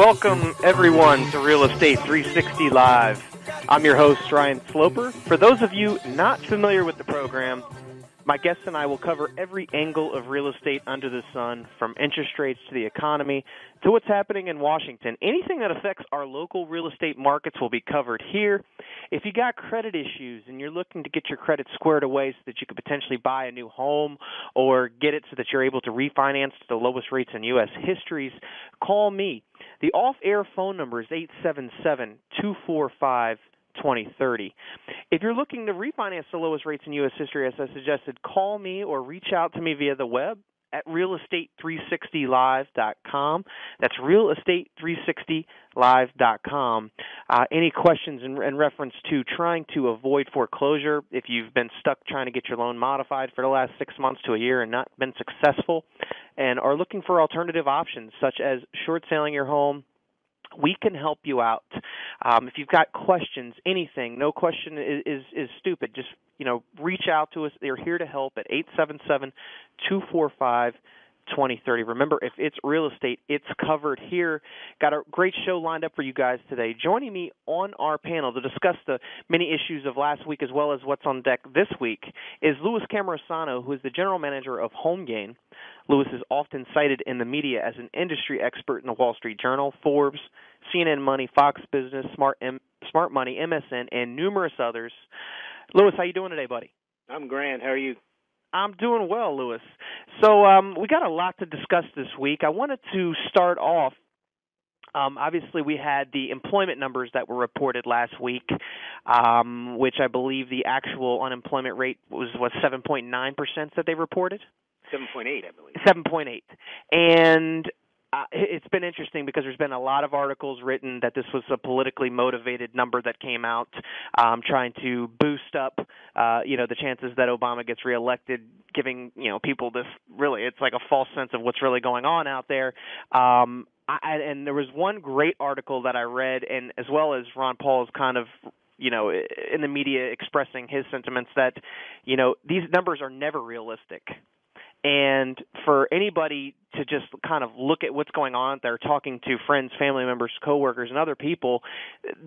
Welcome, everyone, to Real Estate 360 Live. I'm your host, Ryan Sloper. For those of you not familiar with the program, my guests and I will cover every angle of real estate under the sun, from interest rates to the economy to what's happening in Washington. Anything that affects our local real estate markets will be covered here. If you got credit issues and you're looking to get your credit squared away so that you could potentially buy a new home or get it so that you're able to refinance to the lowest rates in U.S. histories, call me. The off-air phone number is 877-245-2030. If you're looking to refinance the lowest rates in U.S. history, as I suggested, call me or reach out to me via the web at realestate360live.com. That's realestate360live.com. Any questions in reference to trying to avoid foreclosure, if you've been stuck trying to get your loan modified for the last 6 months to a year and not been successful, and are looking for alternative options such as short selling your home, we can help you out. If you've got questions, anything, no question is stupid. Just, reach out to us. They're here to help at 877-245-2030. Remember, if it's real estate, it's covered here. Got a great show lined up for you guys today. Joining me on our panel to discuss the many issues of last week as well as what's on deck this week is Louis Cammarosano, who is the general manager of HomeGain. Louis is often cited in the media as an industry expert in the Wall Street Journal, Forbes, CNN Money, Fox Business, Smart Money, MSN, and numerous others. Louis, how you doing today, buddy? I'm grand. How are you? I'm doing well, Louis. So we got a lot to discuss this week. I wanted to start off. Obviously, we had the employment numbers that were reported last week, which I believe the actual unemployment rate was, 7.9% that they reported? 7.8, I believe. 7.8. And it's been interesting because there's been a lot of articles written that this was a politically motivated number that came out, trying to boost up, the chances that Obama gets reelected, giving, people this really, it's like a false sense of what's really going on out there. And there was one great article that I read, and as well as Ron Paul's kind of, in the media expressing his sentiments that, these numbers are never realistic. And for anybody to just kind of look at what's going on out there, talking to friends, family members, coworkers, and other people,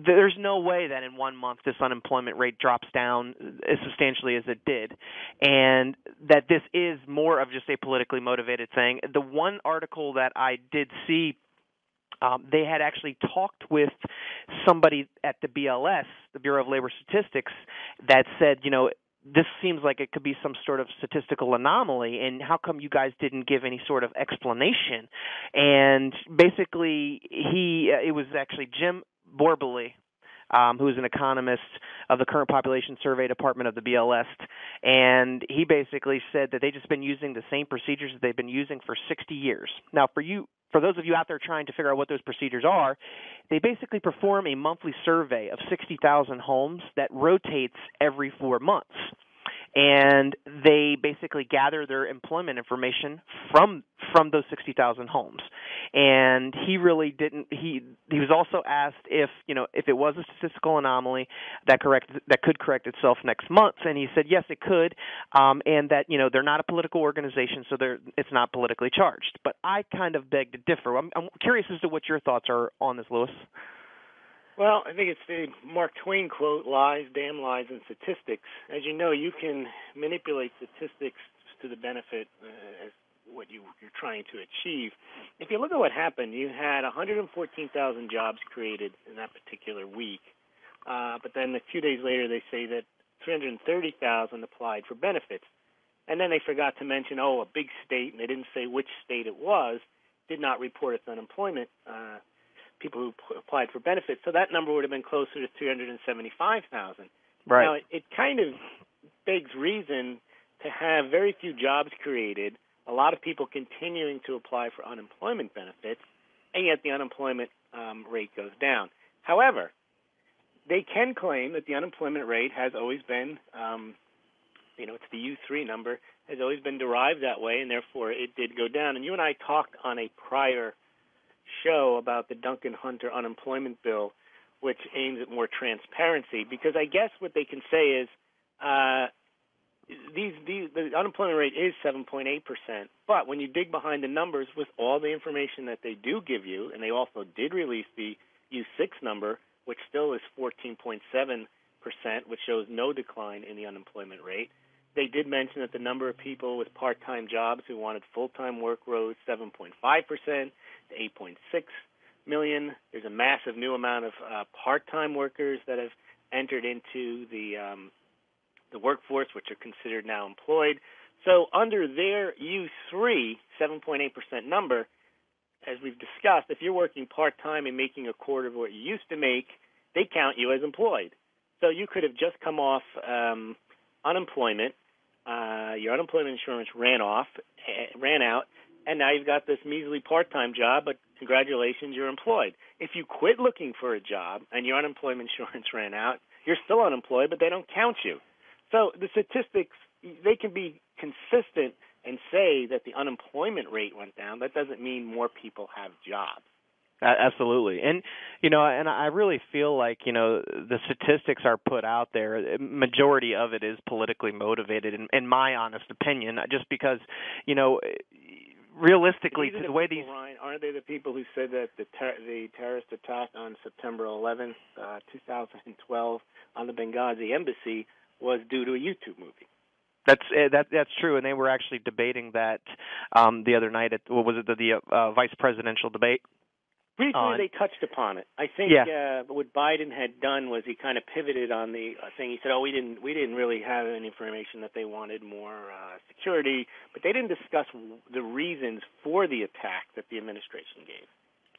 there's no way that in 1 month this unemployment rate drops down as substantially as it did, and that this is more of just a politically motivated thing. The one article that I did see, they had actually talked with somebody at the BLS, the Bureau of Labor Statistics, that said, this seems like it could be some sort of statistical anomaly, and how come you guys didn't give any sort of explanation? And basically, it was actually Jim Borbely, who is an economist of the Current Population Survey Department of the BLS, and he basically said that they've just been using the same procedures that they've been using for 60 years. Now, for those of you out there trying to figure out what those procedures are, they basically perform a monthly survey of 60,000 homes that rotates every 4 months. And they basically gather their employment information from those 60,000 homes. And he really didn't. He was also asked if it was a statistical anomaly that could correct itself next month, and he said yes, it could, and that they're not a political organization, so it's not politically charged. But I kind of beg to differ. I'm curious as to what your thoughts are on this, Louis. Well, I think it's the Mark Twain quote, lies, damn lies, and statistics. As you know, you can manipulate statistics to the benefit as what you're trying to achieve. If you look at what happened, you had 114,000 jobs created in that particular week. But then a few days later, they say that 330,000 applied for benefits. And then they forgot to mention, a big state, and they didn't say which state it was, did not report its unemployment people who applied for benefits. So that number would have been closer to 375,000. Right. Now, it kind of begs reason to have very few jobs created, a lot of people continuing to apply for unemployment benefits, and yet the unemployment rate goes down. However, they can claim that the unemployment rate has always been, it's the U3 number, has always been derived that way, and therefore it did go down. And you and I talked on a prior show about the Duncan Hunter unemployment bill, which aims at more transparency, because I guess what they can say is the unemployment rate is 7.8%, but when you dig behind the numbers with all the information that they do give you, and they also did release the U6 number, which still is 14.7%, which shows no decline in the unemployment rate. They did mention that the number of people with part-time jobs who wanted full-time work rose 7.5% to 8.6 million. There's a massive new amount of part-time workers that have entered into the workforce, which are considered now employed. So under their U3 7.8% number, as we've discussed, if you're working part-time and making a quarter of what you used to make, they count you as employed. So you could have just come off unemployment, your unemployment insurance ran out, and now you've got this measly part-time job, but congratulations, you're employed. If you quit looking for a job and your unemployment insurance ran out, you're still unemployed, but they don't count you. So the statistics, they can be consistent and say that the unemployment rate went down. That doesn't mean more people have jobs. Absolutely. And, and I really feel like, the statistics are put out there. Majority of it is politically motivated, in my honest opinion, just because, realistically, to the way these... Ryan, aren't they the people who said that the terrorist attack on September 11th, 2012 on the Benghazi embassy was due to a YouTube movie? That's true, and they were actually debating that the other night at, what was it, the vice presidential debate? Briefly, they touched upon it. I think what Biden had done was he kind of pivoted on the thing. He said, "Oh, we didn't really have any information that they wanted more security," but they didn't discuss the reasons for the attack that the administration gave.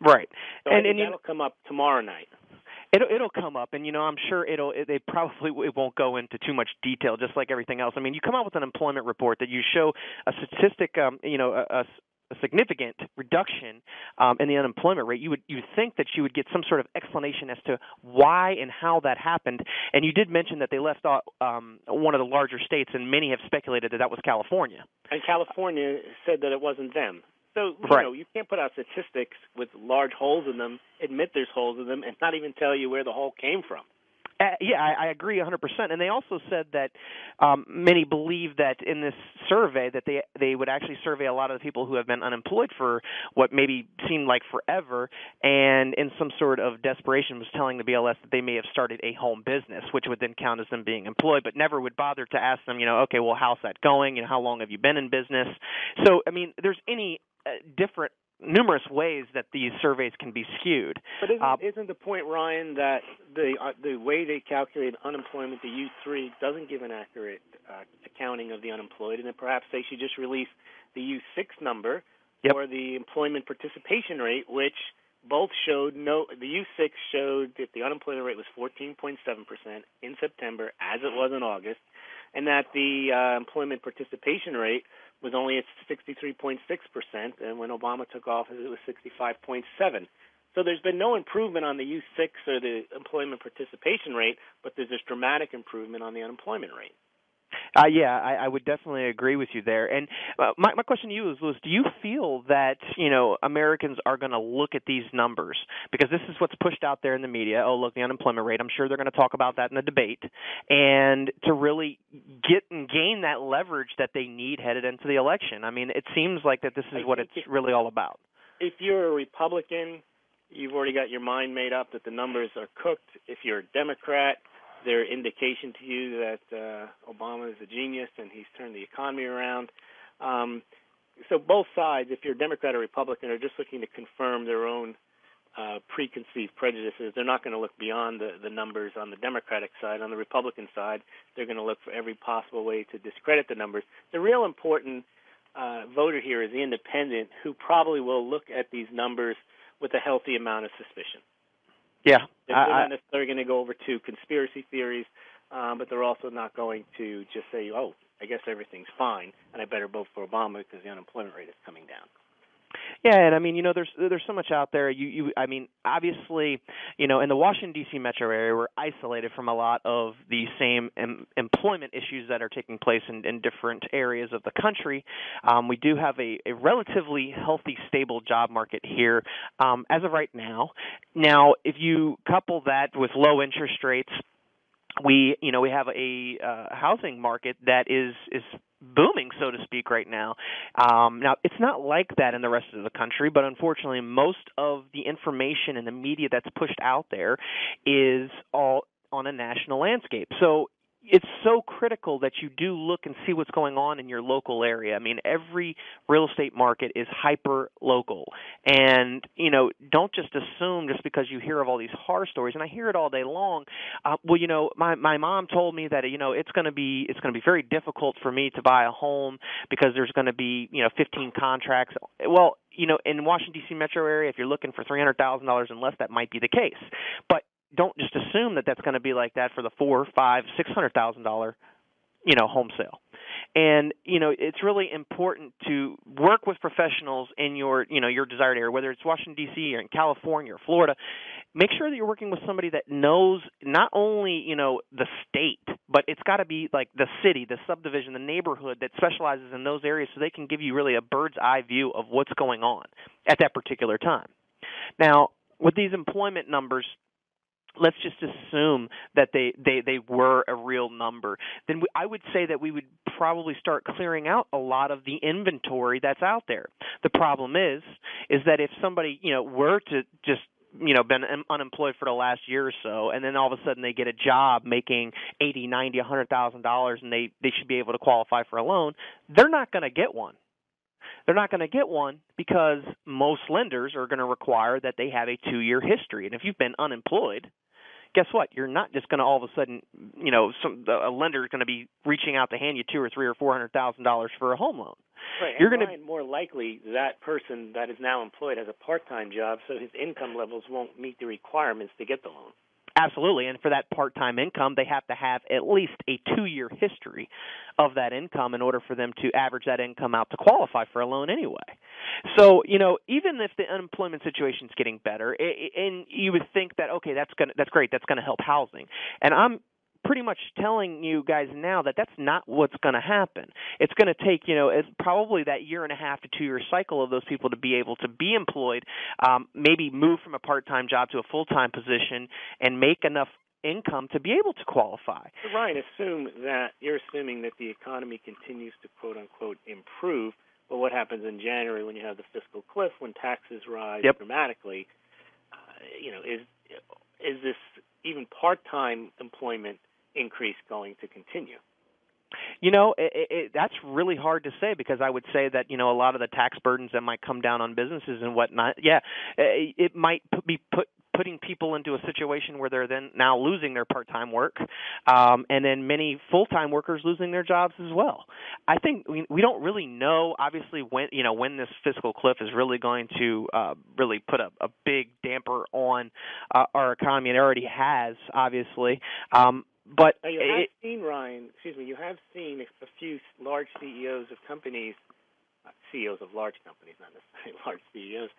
Right, so and that'll come up tomorrow night. It'll come up, and I'm sure it won't go into too much detail, just like everything else. I mean, you come out with an employment report that you show a statistic, a significant reduction in the unemployment rate. You would think that you would get some sort of explanation as to why and how that happened. And you did mention that they left out one of the larger states, and many have speculated that was California. And California said that it wasn't them. So, you can't put out statistics with large holes in them, admit there's holes in them, and not even tell you where the hole came from. I agree 100%. And they also said that many believe that in this survey that they would actually survey a lot of the people who have been unemployed for what maybe seemed like forever, and in some sort of desperation was telling the BLS that they may have started a home business, which would then count as them being employed, but never would bother to ask them, okay, well, how's that going? How long have you been in business? So, I mean, there's numerous ways that these surveys can be skewed. But isn't the point, Ryan, that the way they calculate unemployment, the U3, doesn't give an accurate accounting of the unemployed, and then perhaps they should just release the U6 number or the employment participation rate, which both showed the U6 showed that the unemployment rate was 14.7% in September, as it was in August, and that the employment participation rate was only at 63.6%, and when Obama took office, it was 65.7%. So there's been no improvement on the U6 or the employment participation rate, but there's this dramatic improvement on the unemployment rate. I would definitely agree with you there. And my question to you is, Louis, do you feel that, Americans are going to look at these numbers? Because this is what's pushed out there in the media. Oh, look, the unemployment rate. I'm sure they're going to talk about that in the debate. And to really get and gain that leverage that they need headed into the election. I mean, it seems like that this is what it's really all about. If you're a Republican, you've already got your mind made up that the numbers are cooked. If you're a Democrat, they're indication to you that Obama is a genius and he's turned the economy around. So both sides, if you're a Democrat or Republican, are just looking to confirm their own preconceived prejudices. They're not going to look beyond the numbers on the Democratic side. On the Republican side, they're going to look for every possible way to discredit the numbers. The real important voter here is the independent, who probably will look at these numbers with a healthy amount of suspicion. Yeah. They're not necessarily going to go over to conspiracy theories, but they're also not going to just say, oh, I guess everything's fine, and I better vote for Obama because the unemployment rate is coming down. Yeah, and I mean, there's so much out there. I mean, obviously, in the Washington, D.C. metro area, we're isolated from a lot of the same employment issues that are taking place in different areas of the country. We do have a relatively healthy, stable job market here as of right now. Now, if you couple that with low interest rates, we have a housing market that is booming, so to speak, right now. Now, it's not like that in the rest of the country, but unfortunately, most of the information and the media that's pushed out there is all on a national landscape. So it's so critical that you do look and see what's going on in your local area. I mean, every real estate market is hyper local, and don't just assume just because you hear of all these horror stories. And I hear it all day long. My mom told me that it's going to be very difficult for me to buy a home because there's going to be 15 contracts. Well, in Washington D.C. metro area, if you're looking for $300,000 and less, that might be the case, but don't just assume that that's going to be like that for the $400,000, $500,000, $600,000, home sale. And it's really important to work with professionals in your desired area, whether it's Washington D.C. or in California or Florida. Make sure that you're working with somebody that knows not only the state, but it's got to be like the city, the subdivision, the neighborhood that specializes in those areas, so they can give you really a bird's eye view of what's going on at that particular time. Now, with these employment numbers, let's just assume that they were a real number. Then I would say that we would probably start clearing out a lot of the inventory that's out there. The problem is that if somebody were to just been unemployed for the last year or so, and then all of a sudden they get a job making $80,000, $90,000, $100,000, and they should be able to qualify for a loan, they're not going to get one. They're not going to get one because most lenders are going to require that they have a 2-year history. And if you've been unemployed, guess what? You're not just going to all of a sudden, a lender is going to be reaching out to hand you $200,000 or $300,000 or $400,000 for a home loan. Right. You're and going to more likely that person that is now employed has a part-time job, so his income levels won't meet the requirements to get the loan. Absolutely, and for that part-time income, they have to have at least a 2-year history of that income in order for them to average that income out to qualify for a loan anyway. So, even if the unemployment situation is getting better, and you would think that, okay, that's great, that's going to help housing. And I'm pretty much telling you guys now that that's not what's going to happen. It's going to take, it's probably that 1.5 to 2 year cycle of those people to be able to be employed, maybe move from a part-time job to a full-time position and make enough income to be able to qualify. So Ryan, you're assuming that the economy continues to quote-unquote improve, but what happens in January when you have the fiscal cliff, when taxes rise dramatically, is this even part-time employment increase going to continue? That's really hard to say, because I would say that, a lot of the tax burdens that might come down on businesses and whatnot, it might be putting people into a situation where they're then now losing their part-time work, and then many full-time workers losing their jobs as well. I think we don't really know, obviously, when this fiscal cliff is really going to really put a big damper on our economy. It already has, obviously. But now you have seen a few large CEOs of companies, CEOs of large companies, not necessarily large CEOs,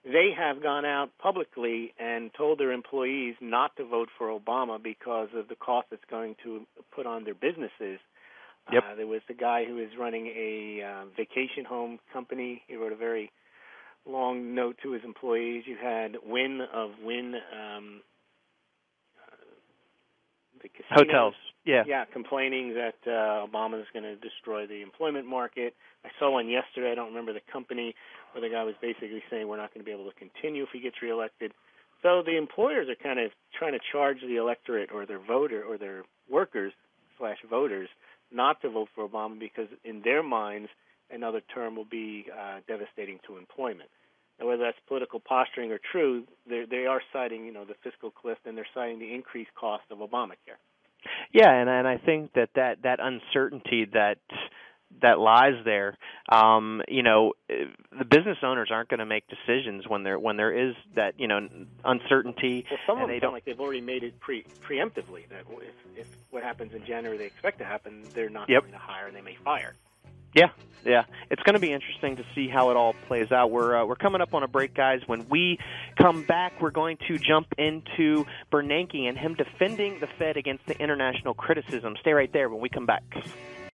they have gone out publicly and told their employees not to vote for Obama because of the cost it's going to put on their businesses. Yep. There was the guy who is running a vacation home company. He wrote a very long note to his employees. You had Wynn of Wynn, the casinos. Hotels. Yeah, complaining that Obama is going to destroy the employment market. I saw one yesterday, I don't remember the company, where the guy was basically saying we're not going to be able to continue if he gets reelected. So the employers are kind of trying to charge the electorate or their voter or their workers/voters not to vote for Obama because in their minds another term will be devastating to employment. Now, whether that's political posturing or true, they are citing the fiscal cliff, and they're citing the increased cost of Obamacare. Yeah, and I think that uncertainty that lies there, the business owners aren't going to make decisions when there is that uncertainty. Well, some of them sound like they've already made it preemptively that if what happens in January they expect to happen, they're not going to hire and they may fire. Yeah. It's going to be interesting to see how it all plays out. We're coming up on a break, guys. When we come back, we're going to jump into Bernanke and him defending the Fed against the international criticism. Stay right there when we come back.